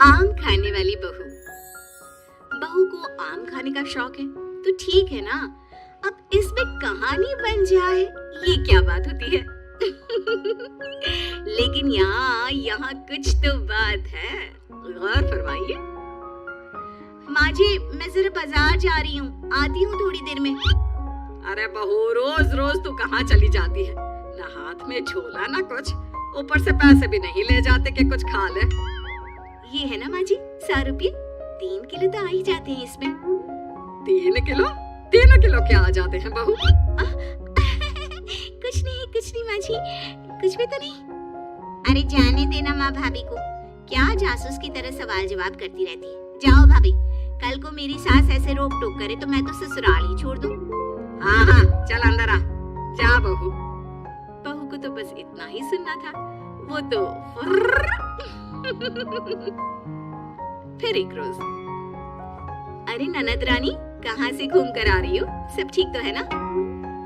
आम खाने वाली बहू। बहू को आम खाने का शौक है तो ठीक है ना, अब इसमें कहानी बन जाए ये क्या बात होती है। लेकिन यहाँ कुछ तो बात है, गौर फरमाइए। माँ जी मैं जरा बाजार जा रही हूँ, आती हूँ थोड़ी देर में। अरे बहू रोज रोज तू कहाँ चली जाती है, ना हाथ में झोला ना कुछ, ऊपर से पैसे भी नहीं ले जाते कि कुछ खा ले। ये है ना माँ जी 100 रुपये, 3 किलो तो आ ही जाते हैं इसमें। 3 किलो? 3 किलो क्या आ जाते हैं बहू? कुछ नहीं माँ जी, कुछ भी तो नहीं। अरे जाने देना माँ भाभी को, क्या जासूस की तरह सवाल जवाब करती रहती है। जाओ भाभी, कल को मेरी सास ऐसे रोक टोक करे तो मैं तो ससुराल ही छोड़ दूं। हाँ चल अंदर आ, जा बहू। बहू को तो बस इतना ही सुनना था, वो तो फिर एक रोज, अरे ननद रानी कहाँ से घूम कर आ रही हो, सब ठीक तो है ना?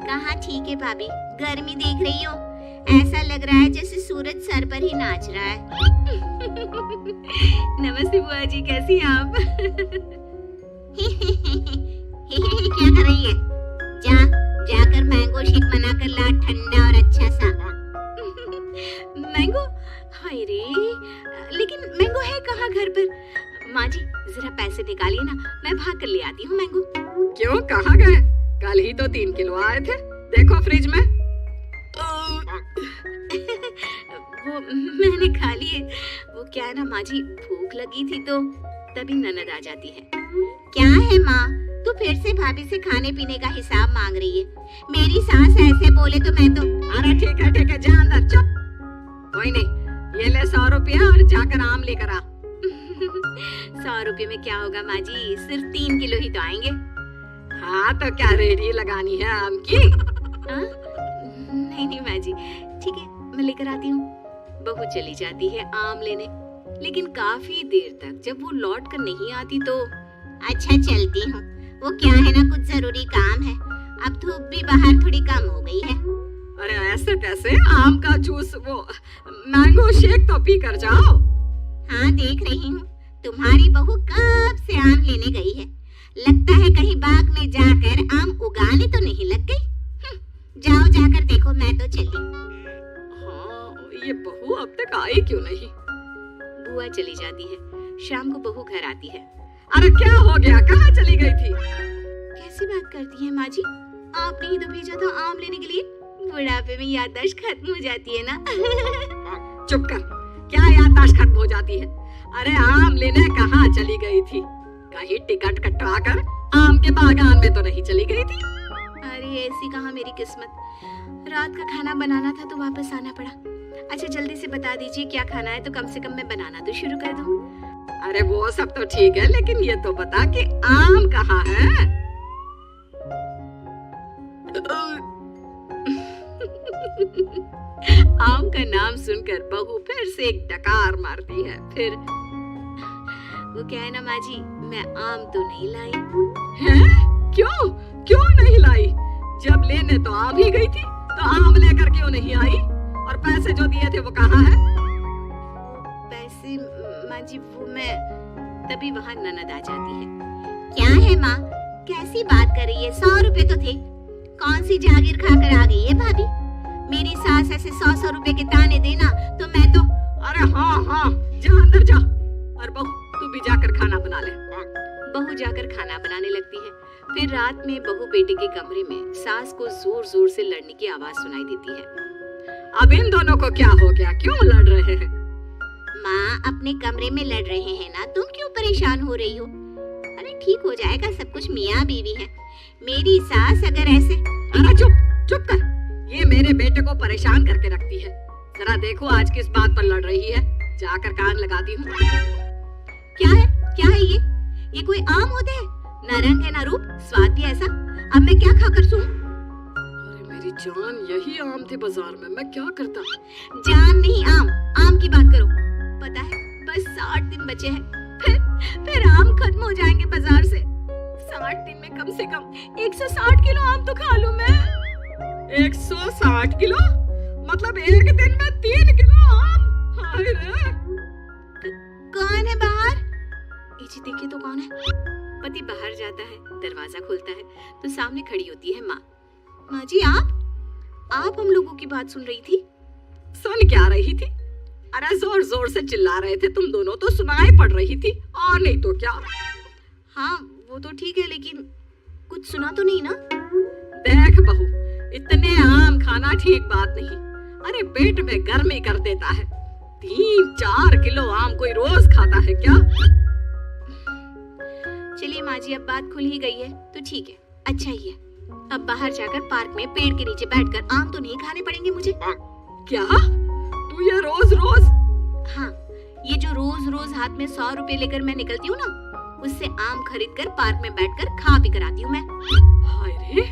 कहाँ ठीक है भाभी, गर्मी देख रही हो, ऐसा लग रहा है जैसे सूरज सर पर ही नाच रहा है। नमस्ते बुआ जी, कैसी हैं आप? क्या कर रही है? जाकर मैंगो शेक बनाकर ला, ठंडा और अच्छा सा। मैंगो? हाय रे, लेकिन मैंगो है कहाँ घर पर? माँ जी जरा पैसे निकालिए ना, मैं भाग कर ले आती हूँ मैंगो। क्यों, कहाँ गए? कल ही तो 3 किलो आए थे, देखो फ्रिज में। वो मैंने खा लिए, वो क्या है ना माँ जी, भूख लगी थी तो तभी ननद आ जाती है। क्या है माँ, तू फिर से भाभी से खाने पीने का हिसाब मांग रही है? मेरी सास ऐसे बोले तो मैं तो। अरे ठीक है, जा अंदर, चुप। कोई नहीं, ये ले 100 रुपया और जाकर आम लेकर आ। 100 रुपये में क्या होगा माँ जी, सिर्फ 3 किलो ही तो आएंगे। हाँ तो क्या रेडी लगानी है आम की? नहीं माँ जी, ठीक है मैं लेकर आती हूँ। बहू चली जाती है आम लेने, लेकिन काफी देर तक जब वो लौट कर नहीं आती तो अच्छा चलती हूँ, वो क्या है ना कुछ जरूरी काम है, अब धूप भी बाहर थोड़ी कम हो गई है। अरे ऐसे कैसे, आम का जूस, वो मैंगो शेक तो पी कर जाओ। हाँ देख रही हूँ, तुम्हारी बहू कब से आम लेने गई है, लगता है कहीं बाग में जाकर आम उगाने तो नहीं लग गई। जाओ जाकर देखो, मैं तो चली। हाँ ये बहू अब तक आई क्यों नहीं? बुआ चली जाती है, शाम को बहू घर आती है। अरे क्या हो गया, कहाँ चली गई थी? कैसी बात करती है माँ जी, आपने ही तो भेजा था आम लेने के लिए, बुढ़ापे में याददाश्त खत्म हो जाती है ना। चुप कर, क्या याददाश्त खत्म हो जाती है? अरे आम लेने कहाँ चली गई थी? कहीं टिकट कटवा कर आम के बागान में तो नहीं चली गई थी? अरे ऐसी कहाँ मेरी किस्मत, रात का खाना बनाना था तो वापस आना पड़ा। अच्छा जल्दी से बता दीजिए क्या खाना है तो कम से कम मैं बनाना तो शुरू कर दूं। अरे वो सब तो ठीक है, लेकिन ये तो बता कि आम कहाँ है? आम का नाम सुनकर बहू फिर से एक डकार मारती है। फिर वो क्या है ना माँ जी, मैं आम तो नहीं लाई। हैं? क्यों नहीं लाई? जब लेने तो आ भी गई थी, तो आम लेकर क्यों नहीं आई? और पैसे जो दिए थे वो कहाँ है? पैसे माँ जी, वो मैं, तभी वहाँ ननद आ जाती है। क्या है माँ, कैसी बात कर रही है? 100 रुपए तो थे, कौन सी जागीर खाकर आ गई है भाभी? मेरी सास ऐसे 100 रुपए के ताने देना तो मैं तो। अरे हाँ जा अंदर जा, और बहू तू भी जाकर खाना बना ले। बहू जाकर खाना बनाने लगती है। फिर रात में बहू बेटे के कमरे में सास को जोर जोर से लड़ने की आवाज सुनाई देती है। अब इन दोनों को क्या हो गया, क्यों लड़ रहे हैं? माँ अपने कमरे में लड़ रहे हैं ना, तुम क्यों परेशान हो रही हो? अरे ठीक हो जाएगा सब कुछ, मियाँ बीवी है। मेरी सास अगर ऐसे। अरे चुप कर, ये मेरे बेटे को परेशान करके रखती है। जरा देखो आज किस बात पर लड़ रही है, जाकर कान लगाती हूँ। क्या है ये कोई आम होते हैं? ना रंग है ना रूप, स्वाद भी ऐसा। अब मैं क्या खाकर सोऊं? अरे मेरी जान, यही आम थे बाजार में, मैं क्या करता? जान नहीं आम की बात करो। पता है बस 60 दिन बचे हैं, फिर आम खत्म हो जाएंगे बाजार से। 60 दिन में कम से कम 160 किलो आम तो खा लूं मैं। 160 किलो? मतलब एक दिन में 3 किलो आम? हाय रे। कौन है बाहर? जी देखे तो कौन है। पति बाहर जाता है, दरवाजा खोलता है तो सामने खड़ी होती है माँ। माँ जी आप हम लोगों की बात सुन रही थी। सुन क्या रही थी? अरे जोर जोर से चिल्ला रहे थे तुम दोनों, तो सुनाई पड़ रही थी, और नहीं तो क्या। हाँ वो तो ठीक है, लेकिन कुछ सुना तो नहीं ना? देख बहू, इतने आम खाना ठीक बात नहीं। अरे पेट में गर्मी कर देता है। 3-4 किलो आम कोई रोज खाता है क्या? चलिए माँ जी, अब बात खुल ही गई है तो ठीक है, अच्छा ही है। अब बाहर जाकर पार्क में पेड़ के नीचे बैठकर आम तो नहीं खाने पड़ेंगे मुझे। क्या तू ये रोज रोज? हाँ, ये जो रोज रोज हाथ में 100 रुपए लेकर मैं निकलती हूँ ना, उससे आम खरीद कर पार्क में बैठकर खा पी कर आती हूँ मैं। हाय रे,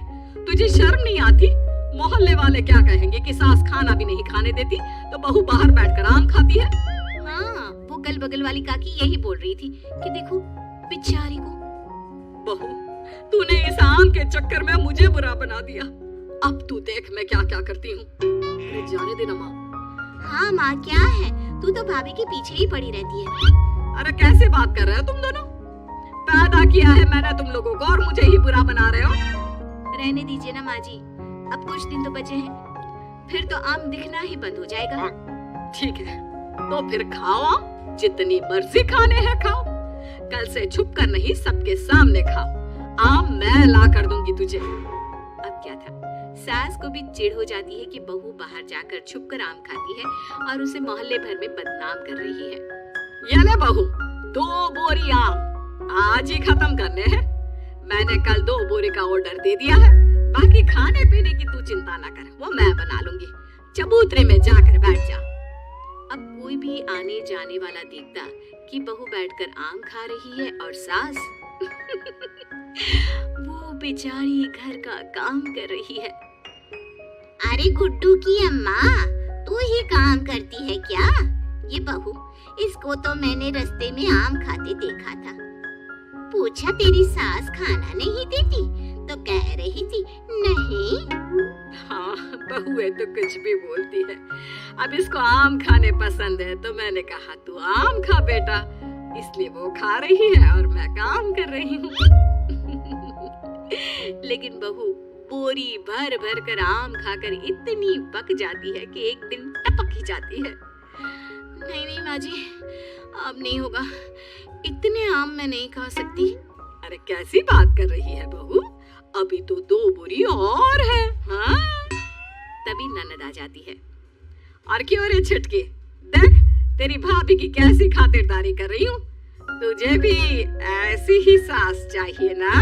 तुझे शर्म नहीं आती? मोहल्ले वाले क्या कहेंगे कि सास खाना भी नहीं खाने देती तो बहू बाहर बैठकर आम खाती है। हाँ, वो कल बगल वाली काकी यही बोल रही थी कि देखो बेचारी को। बहू, तूने इस आम के चक्कर में मुझे बुरा बना दिया। अब तू देख मैं क्या क्या करती हूँ। जाने देना माँ। हाँ माँ, क्या है, तू तो भाभी के पीछे ही पड़ी रहती है। अरे कैसे बात कर रहे हो तुम दोनों? पैदा किया है मैंने तुम लोगों को और मुझे ही बुरा बना रहे हो। रहने दीजिए ना माँ जी, अब कुछ दिन तो बचे हैं, फिर तो आम दिखना ही बंद हो जाएगा। ठीक है, तो फिर खाओ आम, जितनी मर्जी खाने हैं खाओ। कल से छुप कर नहीं, सबके सामने खाओ। आम मैं ला कर दूंगी तुझे। अब क्या था, सास को भी चिढ़ हो जाती है कि बहू बाहर जाकर छुपकर आम खाती है और उसे मोहल्ले भर में बदनाम कर रही है। ये ले बहू, 2 बोरी आम आज ही खत्म करने हैं। मैंने कल 2 बोरी का ऑर्डर दे दिया है। बाकी खाने पीने की तू चिंता ना कर, वो मैं बना लूंगी। चबूतरे में जाकर बैठ जा। अब कोई भी आने जाने वाला देखता कि बहू बैठकर आम खा रही है और सास वो बेचारी घर का काम कर रही है। अरे गुड्डू की अम्मा, तू ही काम करती है क्या? ये बहू, इसको तो मैंने रास्ते में आम खाते देखा था। पूछा तेरी सास खाना नहीं देती तो कह रही थी नहीं। हाँ, बहू है तो कुछ भी बोलती है। अब इसको आम खाने पसंद है तो मैंने कहा तू आम खा बेटा, इसलिए वो खा रही है और मैं काम कर रही हूँ। लेकिन बहू बोरी भर भर कर आम खाकर इतनी पक जाती है कि एक दिन टपक ही जाती है। नहीं नहीं माँ जी, अब नहीं होगा, इतने आम मैं नहीं खा सकती। अरे कैसी बात कर रही है बहू, अभी तो 2 बोरी और है। हाँ? तभी ननद आ जाती है। और क्यों रे छुटकी, देख तेरी भाभी की कैसी खातिरदारी कर रही हूँ। तुझे भी ऐसी ही सास चाहिए ना?